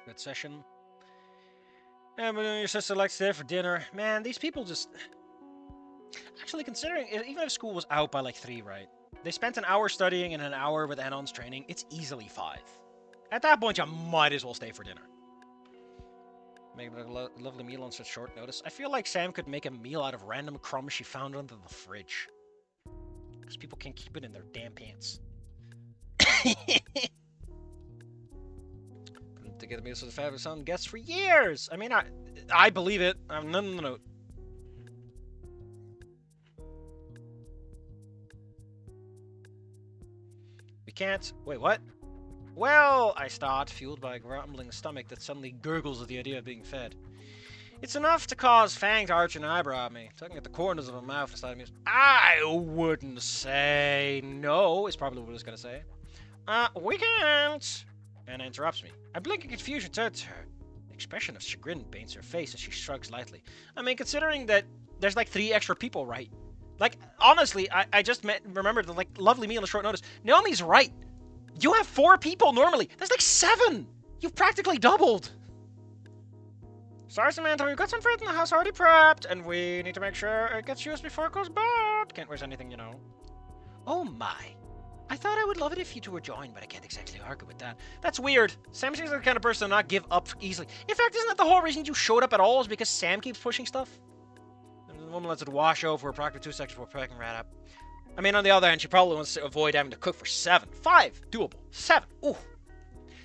Good session. Yeah, but your sister likes to stay for dinner. Man, these people just... Actually, considering, even if school was out by like 3, right? They spent an hour studying and an hour with Anon's training. It's easily 5. At that point, you might as well stay for dinner. Make a lovely meal on such short notice. I feel like Sam could make a meal out of random crumbs she found under the fridge. Because people can't keep it in their damn pants. To get the meals for the fabulous son guests for years. I mean, I believe it. No. We can't. Wait, what? Well, I start, fueled by a grumbling stomach that suddenly gurgles at the idea of being fed. It's enough to cause Fang to arch an eyebrow at me, tugging at the corners of her mouth beside me. I wouldn't say no, is probably what I was going to say. We can't. Anna interrupts me. I blink in confusion, turn to her. An expression of chagrin paints her face as she shrugs lightly. I mean, considering that there's like 3 extra people, right? Like, honestly, I just remembered the like lovely meal on short notice. Naomi's right. You have 4 people normally. There's like 7. You've practically doubled. Sorry, Samantha, we've got some fruit in the house already prepped, and we need to make sure it gets used before it goes bad. Can't waste anything, you know. Oh my. I thought I would love it if you 2 were joined, but I can't exactly argue with that. That's weird. Sam seems like the kind of person to not give up easily. In fact, isn't that the whole reason you showed up at all, is because Sam keeps pushing stuff? And the woman lets it wash over her practically 2 seconds before picking right up. I mean, on the other hand, she probably wants to avoid having to cook for 7. 5, doable. 7, ooh.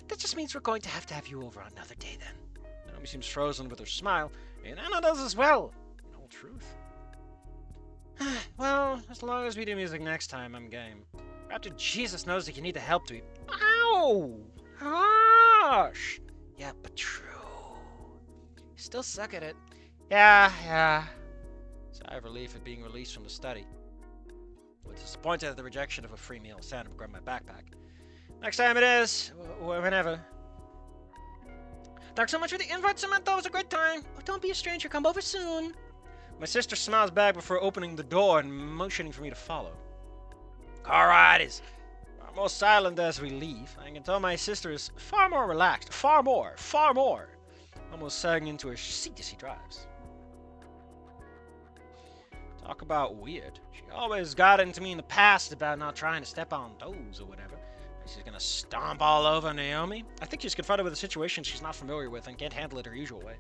That just means we're going to have you over another day then. Naomi seems frozen with her smile, and Anna does as well. In all truth. Well, as long as we do music next time, I'm game. After Jesus knows that you need the help to... Ow! Harsh! Yeah, but true. You still suck at it. Yeah. Sigh of relief at being released from the study. Was disappointed at the rejection of a free meal. Sat and grabbed my backpack. Next time it is. Whenever. Thanks so much for the invite, Samantha. It was a great time. Oh, don't be a stranger. Come over soon. My sister smiles back before opening the door and motioning for me to follow. Car ride is more silent as we leave. I can tell my sister is far more relaxed. Far more. Almost sagging into her seat as she drives. Talk about weird. She always got into me in the past about not trying to step on toes or whatever. She's gonna stomp all over Naomi. I think she's confronted with a situation she's not familiar with and can't handle it her usual way.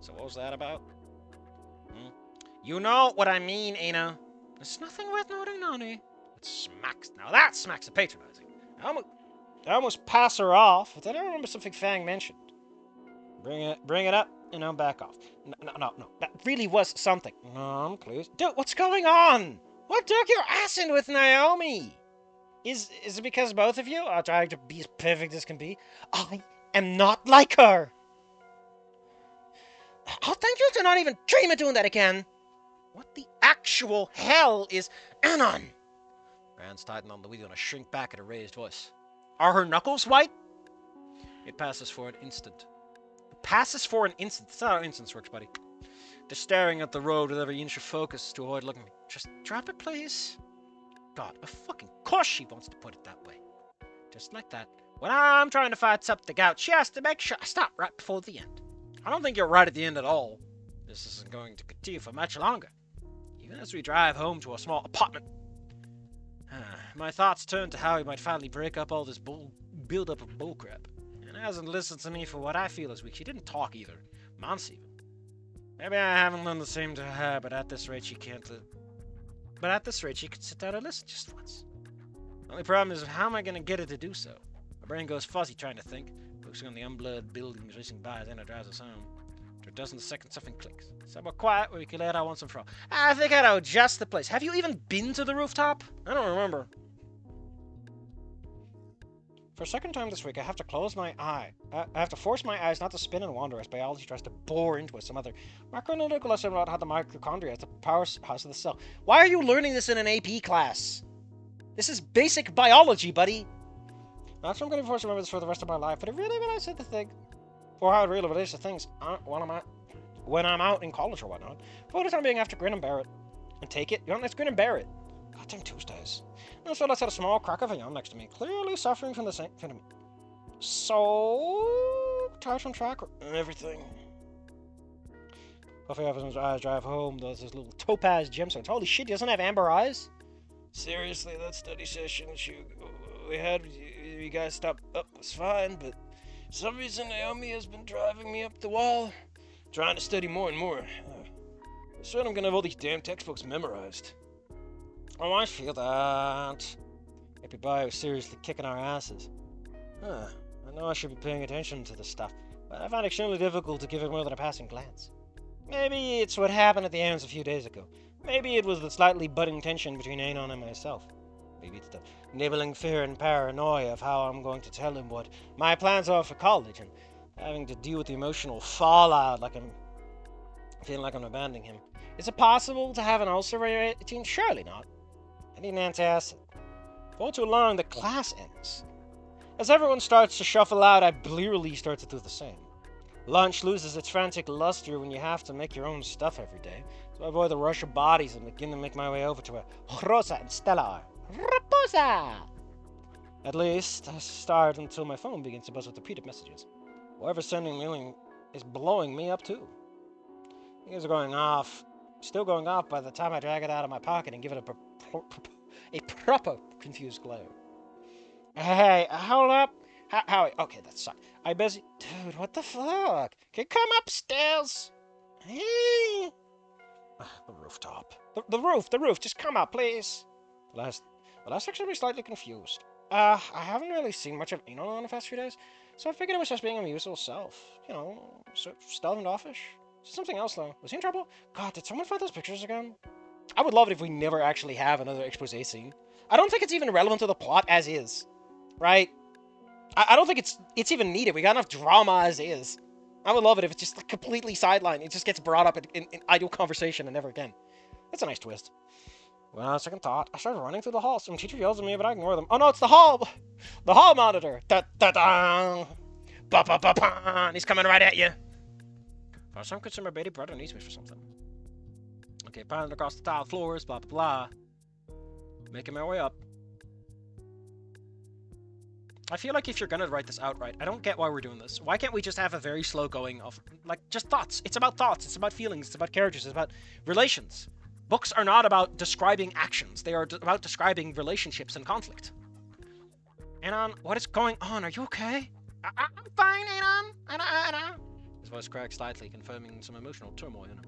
So what was that about? You know what I mean, Ana. There's nothing worth noting, Nani. It smacks. Now that smacks of patronizing. I almost pass her off, but then I remember something Fang mentioned. Bring it up, and back off. No. That really was something. No, please. Dude, what's going on? What took your ass in with Naomi? Is it because both of you are trying to be as perfect as can be? I am not like her. I'll thank you to not even dream of doing that again. What the actual hell is Anon? Hands tighten on the wheel and I shrink back at a raised voice. Are her knuckles white? It passes for an instant. That's not how instance works, buddy. Just staring at the road with every inch of focus to avoid looking at me. Just drop it, please. God, of fucking course she wants to put it that way. Just like that. When I'm trying to fight something out, she has to make sure I stop right before the end. I don't think you're right at the end at all. This isn't going to continue for much longer. Even as we drive home to a small apartment. My thoughts turn to how he might finally break up all this build-up of bullcrap. And hasn't listened to me for what I feel is weak. She didn't talk either. Months even. Maybe I haven't done the same to her, but at this rate she can't... But at this rate she could sit down and listen just once. The only problem is how am I going to get her to do so? My brain goes fuzzy trying to think, focusing on the unblurred buildings racing by as Anna drives us home. After a dozen seconds something clicks. Somewhere quiet where we can let out once and for all. I think I'd adjust the place. Have you even been to the rooftop? I don't remember. For a second time this week, I have to close my eye. I have to force my eyes not to spin and wander as biology tries to bore into us some other macroanalytical lesson about how the mitochondria is the powerhouse of the cell. Why are you learning this in an AP class? This is basic biology, buddy. Not sure I'm going to be forced to remember this for the rest of my life, but it really relates to the thing. Or how it really relates to things when I'm out in college or whatnot. For the time being, I have to grin and bear it. And take it. You know, let's grin and bear it. Goddamn Tuesdays. And so let's had a small crack of a yawn next to me, clearly suffering from the same phenomenon. So, tired from track and everything. Coffee officer's eyes drive home. There's this little topaz gemstones. Holy shit, he doesn't have amber eyes? Seriously, that study session we had, you guys stopped up was fine, but for some reason Naomi has been driving me up the wall, trying to study more and more. I swear I'm gonna have all these damn textbooks memorized. Oh, I feel that. Hippie boy was seriously kicking our asses. Huh. I know I should be paying attention to this stuff, but I find it extremely difficult to give it more than a passing glance. Maybe it's what happened at the Ants a few days ago. Maybe it was the slightly budding tension between Anon and myself. Maybe it's the nibbling fear and paranoia of how I'm going to tell him what my plans are for college and having to deal with the emotional fallout like I'm feeling like I'm abandoning him. Is it possible to have an ulcer when you're 18? Surely not. I need an antacid. For too long, the class ends. As everyone starts to shuffle out, I blearily start to do the same. Lunch loses its frantic luster when you have to make your own stuff every day, so I avoid the rush of bodies and begin to make my way over to where Rosa and Stella are. Raposa! At least, I start until my phone begins to buzz with repeated messages. Whoever's sending me is blowing me up too. Things are going off, still going off by the time I drag it out of my pocket and give it a proper confused glare. Hey, hold up. Howie, okay, that sucked. I busy. Dude, what the fuck? Can you come upstairs? Hey. The rooftop. The roof. Just come up, please. The last section was slightly confused. I haven't really seen much of Anon in the past few days, so I figured it was just being a musical self. You know, standoffish. Something else, though. Was he in trouble? God, did someone find those pictures again? I would love it if we never actually have another expose scene. I don't think it's even relevant to the plot as is. Right? I don't think it's even needed. We got enough drama as is. I would love it if it's just like completely sidelined. It just gets brought up in idle conversation and never again. That's a nice twist. Well, second thought, I started running through the hall. Some teacher yells at me, but I ignore them. Oh no, it's the hall! The hall monitor! Da-da-da! Ba-ba-ba-ba! He's coming right at you. For some concern, my baby brother needs me for something. Okay, pounding across the tile floors, blah blah blah. Making my way up. I feel like if you're gonna write this outright, I don't get why we're doing this. Why can't we just have a very slow going of, like, just thoughts? It's about thoughts, it's about feelings, it's about characters, it's about relations. Books are not about describing actions. They are about describing relationships and conflict. Anon, what is going on? Are you okay? I'm fine, Anon. Anon. His voice cracks slightly, confirming some emotional turmoil in him.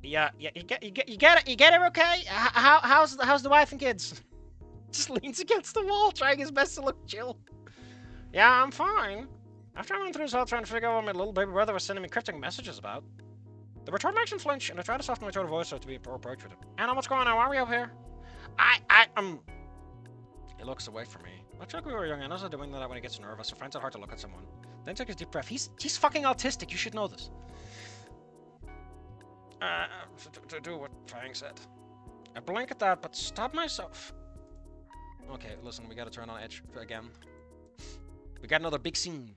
Yeah, you get it, okay? How's the wife and kids? Just leans against the wall, trying his best to look chill. Yeah, I'm fine. After I went through his hell trying to figure out what my little baby brother was sending me cryptic messages about, the return makes him flinch, and I try to soften my tone of voice so to be approach with him. Anna, what's going on? Why are we up here? He looks away from me. Much like we were young, Anna's doing that when he gets nervous, so finds it hard to look at someone. Then takes a deep breath. He's fucking autistic, you should know this. To do what Fang said. I blink at that, but stop myself. Okay, listen, we gotta turn on edge again. We got another big scene.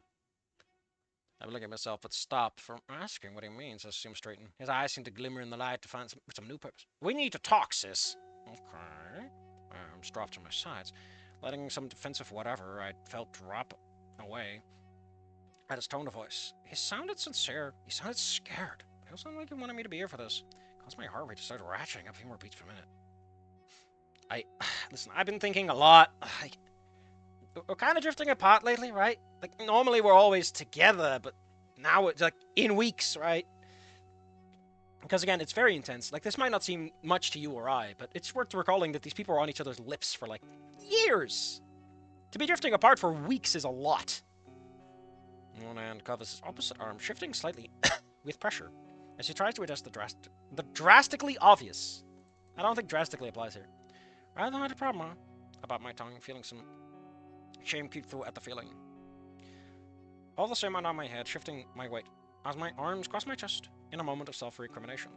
I look at myself, but stop from asking what he means. I assume straighten. His eyes seem to glimmer in the light to find some new purpose. We need to talk, sis. Okay. Arms dropped to my sides, letting some defensive whatever I felt drop away at his tone of voice. He sounded sincere. He sounded scared. It also sounded like he wanted me to be here for this. It caused my heart rate to start ratcheting up a few more beats per minute. Listen, I've been thinking a lot. We're kind of drifting apart lately, right? Like, normally we're always together, but now it's like in weeks, right? Because again, it's very intense. Like, this might not seem much to you or I, but it's worth recalling that these people are on each other's lips for like years. To be drifting apart for weeks is a lot. One hand covers his opposite arm, shifting slightly with pressure as he tries to adjust the drastically obvious. I don't think drastically applies here. Rather than a problem, huh? About my tongue, feeling some shame creep through at the feeling. All the same, on my head, shifting my weight as my arms cross my chest in a moment of self-recrimination.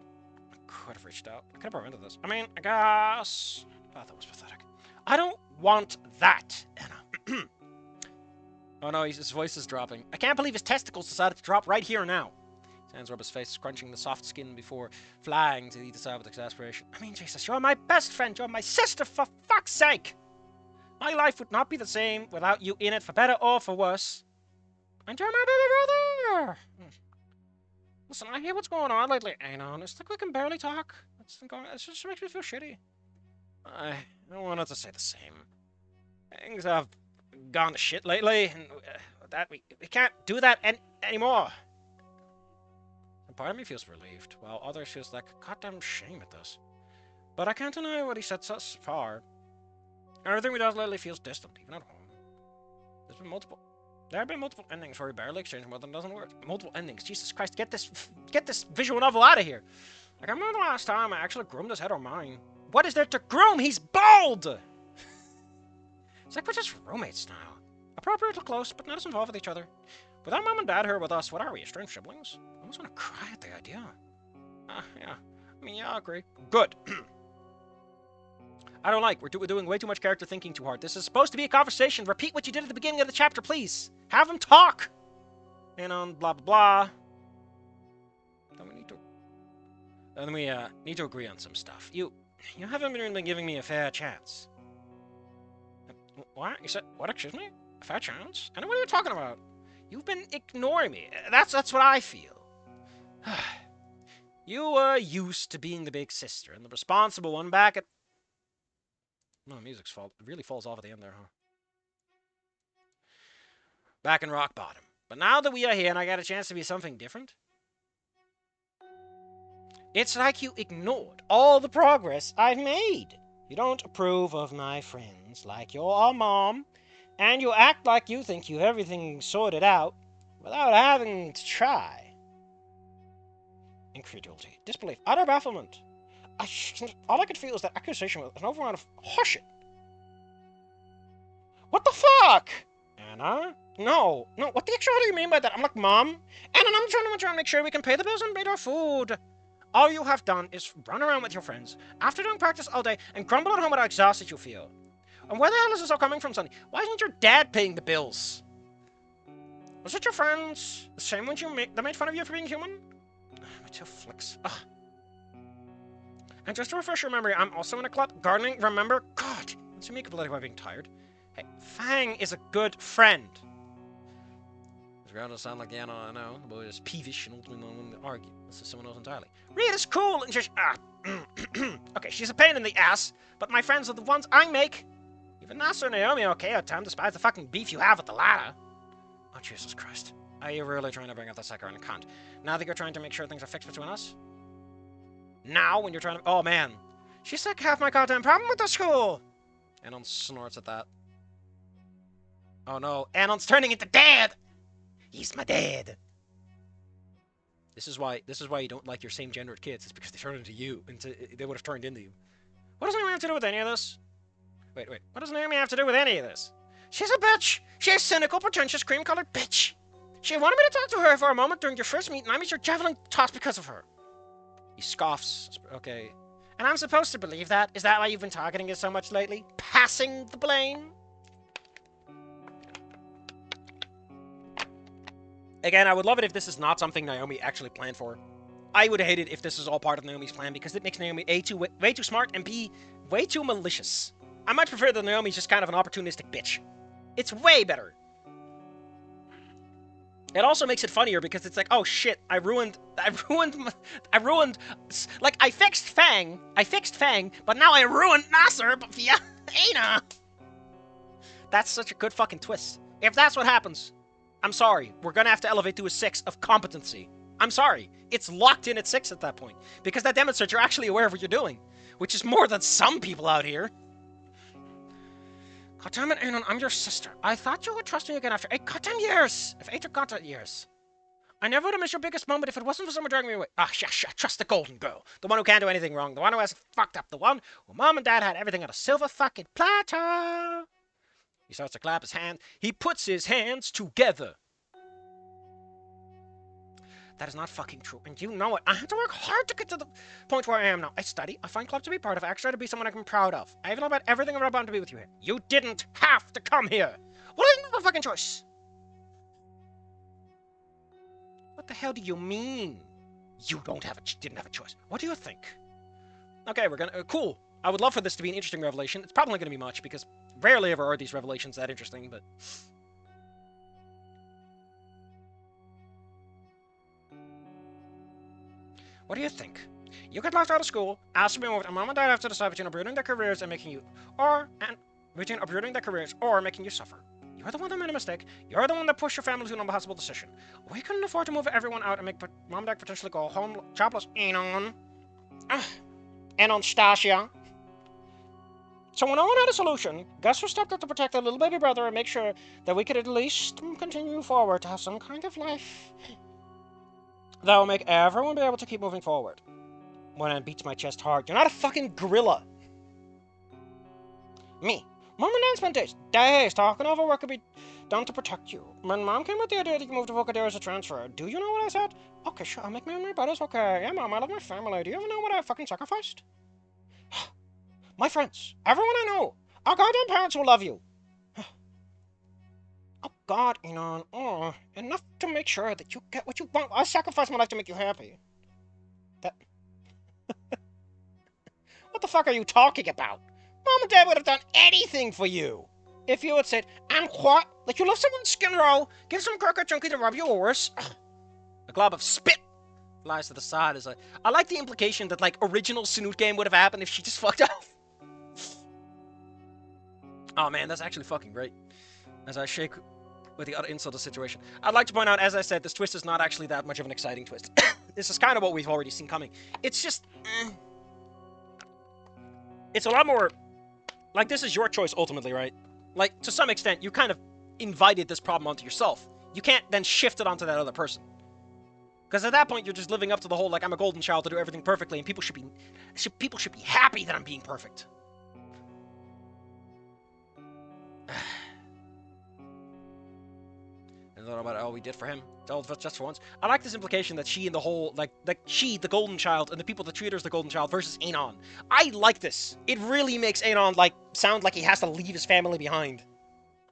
I could have reached out. I could have prevented this. I mean, I guess. Oh, that was pathetic. I don't want that, Anna. Oh no, his voice is dropping. I can't believe his testicles decided to drop right here and now. His hands rub his face, scrunching the soft skin before flying to either side with exasperation. I mean, Jesus, you're my best friend. You're my sister, for fuck's sake. My life would not be the same without you in it, for better or for worse. And you're my baby brother! Listen, I hear what's going on lately, Anon. It's like we can barely talk. It just makes me feel shitty. I wanted to say the same. Things have gone to shit lately, and that we can't do that anymore. And part of me feels relieved, while others feels like goddamn shame at this. But I can't deny what he said thus far. Everything we do lately feels distant, even at home. There have been multiple endings where we barely exchange more than a dozen words. Multiple endings. Jesus Christ, get this visual novel out of here. Like, I remember the last time I actually groomed his head or mine. What is there to groom? He's bald! It's like we're just roommates now. Appropriately close, but not as involved with each other. Without Mom and Dad here with us, what are we, estranged siblings? I almost want to cry at the idea. Yeah. I mean, yeah, I agree. Good. I don't like. We're doing way too much character thinking too hard. This is supposed to be a conversation. Repeat what you did at the beginning of the chapter, please. Have them talk. And on blah, blah, blah. Then we need to agree on some stuff. You haven't been really giving me a fair chance. What? You said, what, excuse me? A fair chance? I know what you're talking about. You've been ignoring me. That's what I feel. You were used to being the big sister and the responsible one back at... No, the music's fault. It really falls off at the end there, huh? Back in rock bottom. But now that we are here and I got a chance to be something different, it's like you ignored all the progress I've made. You don't approve of my friends like your mom, and you act like you think you have everything sorted out without having to try. Incredulity, disbelief, utter bafflement. All I could feel is that accusation with an overrun of horseshit. What the fuck? Anna? No, what the actual hell do you mean by that? I'm like, Mom, Anna, I'm trying to make sure we can pay the bills and make our food. All you have done is run around with your friends after doing practice all day and grumble at home about how exhausted you feel. And where the hell is this all coming from, Sonny? Why isn't your dad paying the bills? Was it your friends? The same ones that made fun of you for being human? My two flicks. Ugh. And just to refresh your memory, I'm also in a club. Gardening, remember? God, it's me completely by being tired. Hey, Fang is a good friend. It's going to sound like the I know. The boy is peevish and ultimately not willing to argue. This is someone else entirely. Rita's cool and just... okay, she's a pain in the ass, but my friends are the ones I make. Even Nasser and Naomi are okay at time, despite the fucking beef you have with the latter. Oh, Jesus Christ. Are you really trying to bring up the sucker and cunt? Now that you're trying to make sure things are fixed between us? Now, when you're trying to... Oh, man. She's like half my goddamn problem with the school. Anon snorts at that. Oh, no. Anon's turning into dad. He's my dad. This is why you don't like your same-gendered kids. It's because they turn into you. They would have turned into you. What does Naomi have to do with any of this? Wait. What does Naomi have to do with any of this? She's a bitch. She's a cynical, pretentious, cream-colored bitch. She wanted me to talk to her for a moment during your first meet, and I missed your javelin toss because of her. He scoffs. Okay. And I'm supposed to believe that? Is that why you've been targeting us so much lately? Passing the blame? Again, I would love it if this is not something Naomi actually planned for. I would hate it if this is all part of Naomi's plan, because it makes Naomi way too smart and B, way too malicious. I much prefer that Naomi's just kind of an opportunistic bitch. It's way better. It also makes it funnier because it's like, oh shit, I ruined, like, I fixed Fang, but now I ruined Nasser, but via Ana. That's such a good fucking twist. If that's what happens, I'm sorry, we're gonna have to elevate to a 6 of competency. I'm sorry, it's locked in at 6 at that point, because that demonstrates you're actually aware of what you're doing, which is more than some people out here. Goddamn it, Anon, I'm your sister. I thought you would trust me again after 8 goddamn years. If 8 goddamn years. I never would have missed your biggest moment if it wasn't for someone dragging me away. Ah, trust the golden girl. The one who can't do anything wrong. The one who hasn't fucked up. The one who Mom and Dad had everything on a silver fucking platter. He starts to clap his hands. He puts his hands together. That is not fucking true, and you know it. I had to work hard to get to the point where I am now. I study, I find club to be part of, I actually try to be someone I can be proud of. I even know about everything about to be with you here. You didn't have to come here. Well, I didn't have a fucking choice. What the hell do you mean? You didn't have a choice. What do you think? Okay, we're gonna... cool. I would love for this to be an interesting revelation. It's probably not gonna be much, because rarely ever are these revelations that interesting, but... What do you think? You get locked out of school, asked to be moved, and mom and dad have to decide between uprooting their careers and making you, between uprooting their careers or making you suffer. You're the one that made a mistake. You're the one that pushed your family to an impossible decision. We couldn't afford to move everyone out and make mom and dad potentially go home jobless. Anon. Anastasia. So when no one had a solution, guess who stepped up to protect their little baby brother and make sure that we could at least continue forward to have some kind of life that will make everyone be able to keep moving forward. Moran beats my chest hard. You're not a fucking gorilla. Me. Mom and Dad spent days talking over what could be done to protect you. When Mom came with the idea that you moved to Vocadero as a transfer, do you know what I said? Okay, sure, I'll make my brothers okay. Yeah, Mom, I love my family. Do you ever know what I fucking sacrificed? My friends. Everyone I know. Our goddamn parents will love you. Oh, God, Enon. Oh, enough to make sure that you get what you want. I sacrificed my life to make you happy. That... What the fuck are you talking about? Mom and Dad would have done anything for you. If you had said, and what? Like you love someone's skin roll, give some crooked chunky to rub your horse. A glob of spit lies to the side as I like the implication that, like, original Snoot game would have happened if she just fucked off. Oh man, that's actually fucking great. As I shake with the other insult of the situation. I'd like to point out, as I said, this twist is not actually that much of an exciting twist. This is kind of what we've already seen coming. It's just... It's a lot more... Like, this is your choice, ultimately, right? Like, to some extent, you kind of invited this problem onto yourself. You can't then shift it onto that other person. Because at that point, you're just living up to the whole, like, I'm a golden child to do everything perfectly, and people should be happy that I'm being perfect. And thought about all we did for him. Just for once. I like this implication that she and the whole, like she, the golden child, and the people that treat her as the golden child versus Anon. I like this. It really makes Anon, like, sound like he has to leave his family behind.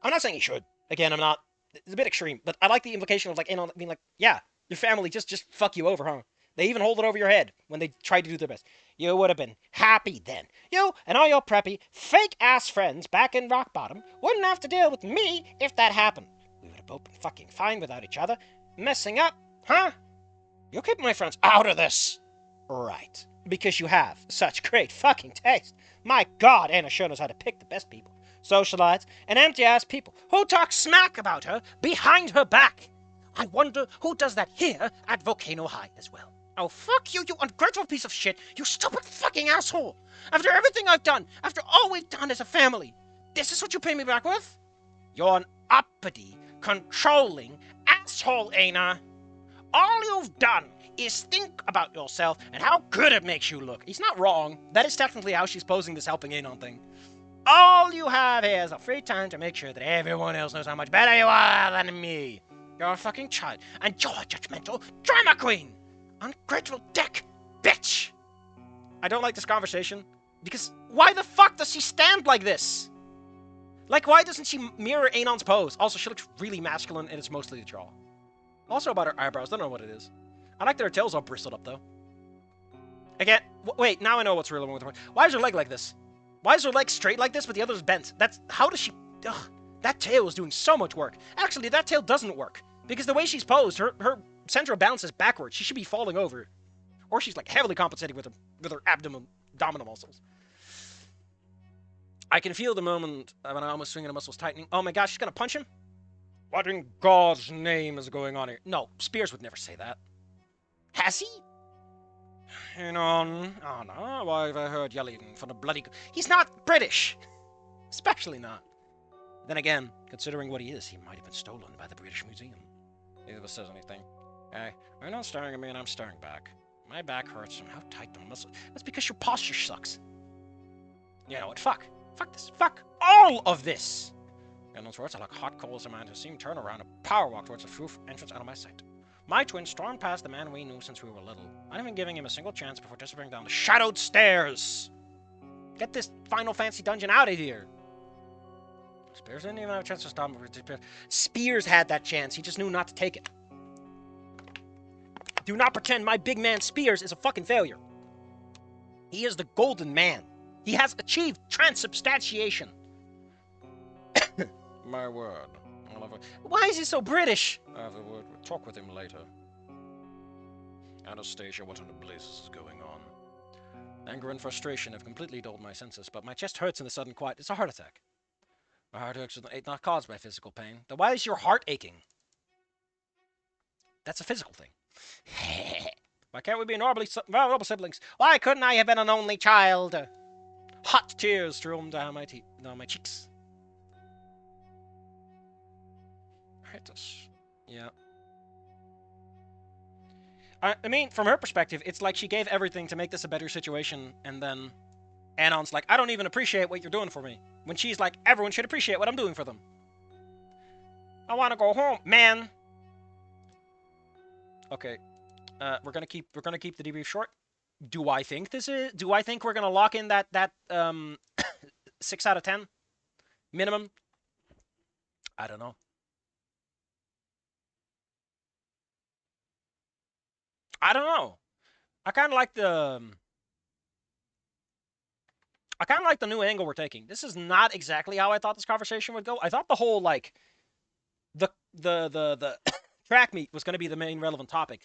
I'm not saying he should. Again, I'm not. It's a bit extreme. But I like the implication of, like, Anon being like, yeah, your family just fuck you over, huh? They even hold it over your head when they try to do their best. You would have been happy then. You and all your preppy, fake-ass friends back in rock bottom wouldn't have to deal with me if that happened. We would have both been fucking fine without each other. Messing up, huh? You keep my friends out of this. Right. Because you have such great fucking taste. My God, Anna sure knows how to pick the best people. Socialites and empty-ass people who talk smack about her behind her back. I wonder who does that here at Volcano High as well. Oh, fuck you, you ungrateful piece of shit. You stupid fucking asshole. After everything I've done, after all we've done as a family, this is what you pay me back with? You're an uppity, controlling asshole, Aina. All you've done is think about yourself and how good it makes you look. He's not wrong. That is technically how she's posing this helping Anon thing. All you have here is a free time to make sure that everyone else knows how much better you are than me. You're a fucking child, and you're a judgmental drama queen. Ungrateful dick, bitch. I don't like this conversation, because why the fuck does she stand like this? Like, why doesn't she mirror Anon's pose? Also, she looks really masculine, and it's mostly the jaw. Also about her eyebrows, don't know what it is. I like that her tail's all bristled up, though. Again, wait, now I know what's really wrong with her. Why is her leg like this? Why is her leg straight like this, but the other's bent? How does she... Ugh, that tail is doing so much work. Actually, that tail doesn't work. Because the way she's posed, her center of balance is backwards. She should be falling over. Or she's, like, heavily compensating with her abdominal muscles. I can feel the moment when I almost swing and the muscles tightening. Oh my gosh, she's gonna punch him? What in God's name is going on here? No, Spears would never say that. Has he? Hang on. Oh no, why have I heard yelling from the bloody... He's not British! Especially not. Then again, considering what he is, he might have been stolen by the British Museum. Neither of us says anything. Hey, you're not staring at me and I'm staring back. My back hurts from how tight the muscle... That's because your posture sucks. You know what? Fuck. Fuck this. Fuck all of this! In those words, I like hot coals a man who seemed turn around and power walk towards the roof entrance out of my sight. My twin stormed past the man we knew since we were little, not even giving him a single chance before disappearing down the shadowed stairs. Get this Final Fantasy dungeon out of here! Spears didn't even have a chance to stop him. Spears had that chance, he just knew not to take it. Do not pretend my big man Spears is a fucking failure. He is the golden man. He has achieved transubstantiation. My word. Why is he so British? I have a word. We'll talk with him later. Anastasia, what in the blazes is going on? Anger and frustration have completely dulled my senses, but my chest hurts in the sudden quiet. It's a heart attack. My heart attack is not caused by physical pain. Then why is your heart aching? That's a physical thing. Why can't we be normal siblings? Why couldn't I have been an only child? Hot tears streamed down my cheeks. Hurt us. Yeah. I mean, from her perspective, it's like she gave everything to make this a better situation, and then Anon's like, I don't even appreciate what you're doing for me. When she's like, everyone should appreciate what I'm doing for them. I want to go home, man. Okay, we're gonna keep the debrief short. Do I think we're gonna lock in that 6 out of 10 minimum? I don't know. I don't know. I kind of like the new angle we're taking. This is not exactly how I thought this conversation would go. I thought the whole like the track meet was going to be the main relevant topic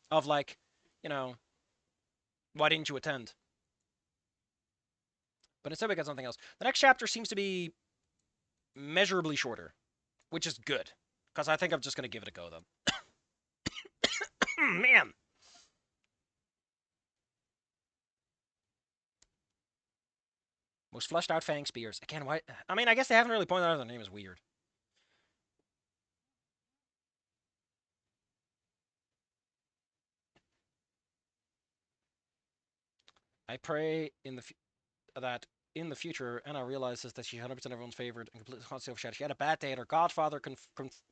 of like, you know, why didn't you attend? But instead we got something else. The next chapter seems to be measurably shorter, which is good because I think I'm just going to give it a go then. Man. Most fleshed out fang spears. Again, why? I mean, I guess they haven't really pointed out their name is weird. I pray that in the future, Anna realizes that she's 100% everyone's favorite and completely constantly overshadowed. She had a bad day and her godfather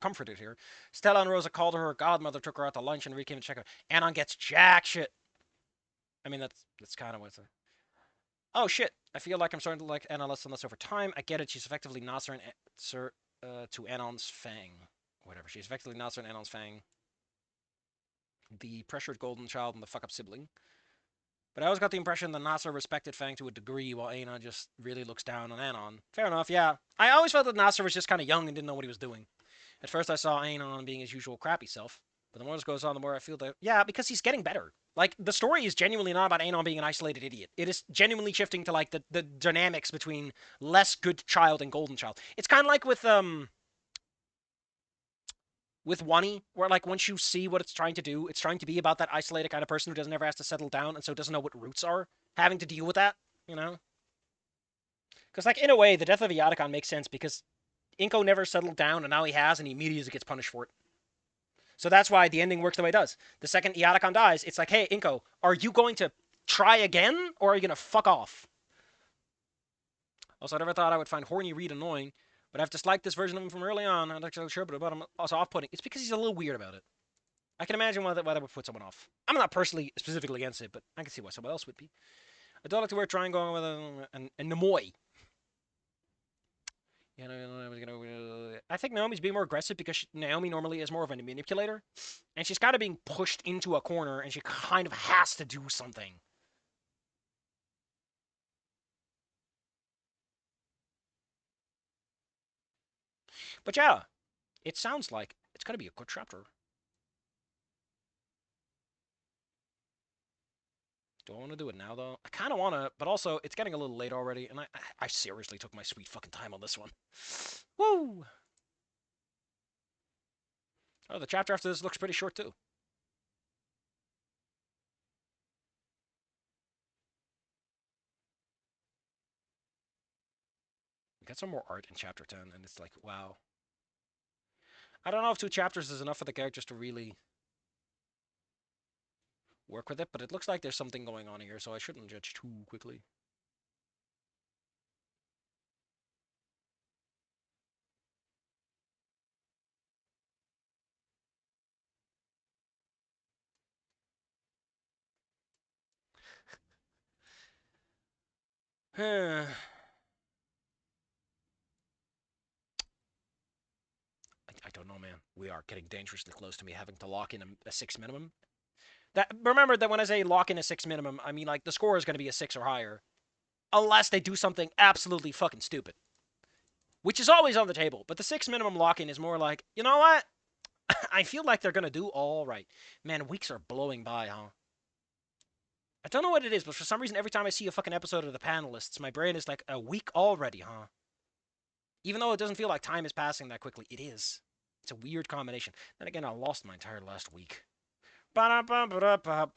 comforted her. Stella and Rosa called her. Her godmother took her out to lunch and Rick came to check her. Anon gets jack shit. I mean, that's kind of what's. Oh shit! I feel like I'm starting to like Anna less and less over time. I get it. She's effectively Nasser and to Anon's Fang. Whatever. She's effectively Nasser and Anon's Fang. The pressured golden child and the fuck up sibling. But I always got the impression that Nasser respected Fang to a degree, while Anon just really looks down on Anon. Fair enough, yeah. I always felt that Nasser was just kind of young and didn't know what he was doing. At first I saw Anon being his usual crappy self, but the more this goes on, the more I feel that, yeah, because he's getting better. Like, the story is genuinely not about Anon being an isolated idiot. It is genuinely shifting to, like, the dynamics between less good child and golden child. It's kind of like with Wani, where like once you see what it's trying to do, it's trying to be about that isolated kind of person who doesn't ever has to settle down and so doesn't know what roots are, having to deal with that, you know? Because like in a way, the death of Iadakon makes sense because Inko never settled down and now he has and he immediately gets punished for it. So that's why the ending works the way it does. The second Iadakon dies, it's like, hey, Inko, are you going to try again or are you going to fuck off? Also, I never thought I would find Horny Reed annoying, but I've disliked this version of him from early on. I'm actually sure, but about him also off-putting. It's because he's a little weird about it. I can imagine why that would put someone off. I'm not personally specifically against it, but I can see why someone else would be. I don't like to wear triangle with and Namoi. I think Naomi's being more aggressive because Naomi normally is more of a manipulator, and she's kind of being pushed into a corner, and she kind of has to do something. But yeah, it sounds like it's going to be a good chapter. Do I want to do it now, though? I kind of want to, but also, it's getting a little late already, and I seriously took my sweet fucking time on this one. Woo! Oh, the chapter after this looks pretty short, too. We got some more art in chapter 10, and it's like, wow. I don't know if 2 chapters is enough for the characters to really work with it, but it looks like there's something going on here, so I shouldn't judge too quickly. I don't know, man. We are getting dangerously close to me having to lock in a 6 minimum. Remember that when I say lock in a 6 minimum, I mean like the score is going to be a 6 or higher. Unless they do something absolutely fucking stupid. Which is always on the table. But the 6 minimum lock-in is more like, you know what? I feel like they're gonna do all right. Man, weeks are blowing by, huh? I don't know what it is, but for some reason, every time I see a fucking episode of The Panelists, my brain is like, a week already, huh? Even though it doesn't feel like time is passing that quickly, it is. It's a weird combination. Then again, I lost my entire last week. Ba-da-ba-ba-da-ba.